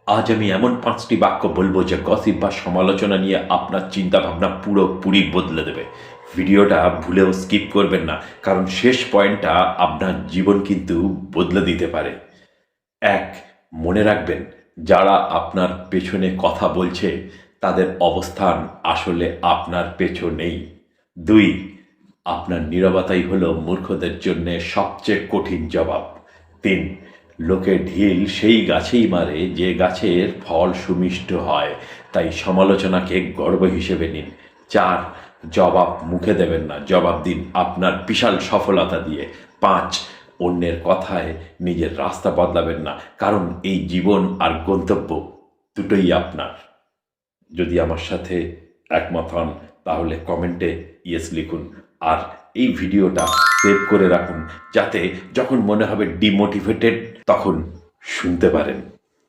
আজ আমি এমন ৫টি বাক্য বলবো যে গসিপ বা সমালোচনা নিয়ে আপনার চিন্তাভাবনা পুরোপুরি বদলে দেবে। ভিডিওটা ভুলেও স্কিপ করবেন না, কারণ শেষ পয়েন্টটা আপনার জীবন কিন্তু বদলে দিতে পারে। ১, মনে রাখবেন, যারা আপনার পেছনে কথা বলছে তাদের অবস্থান আসলে আপনার পেছনেই। ২, আপনার নীরবতাই হলো মূর্খদের জন্যে সবচেয়ে কঠিন জবাব। ৩, লোকে ঢিল সেই গাছেই মারে যে গাছের ফল সুমিষ্ট হয়, তাই সমালোচনাকে গর্ব হিসেবে নিন। ৪, জবাব মুখে দেবেন না, জবাব দিন আপনার বিশাল সফলতা দিয়ে। ৫, অন্যের কথায় নিজের রাস্তা বদলাবেন না, কারণ এই জীবন আর গন্তব্য দুটোই আপনার। যদি আমার সাথে একমত হন তাহলে কমেন্টে ইয়েস লিখুন, আর এই ভিডিওটা সেভ করে রাখুন, যাতে যখন মনে হবে ডিমোটিভেটেড তখন শুনতে পারেন।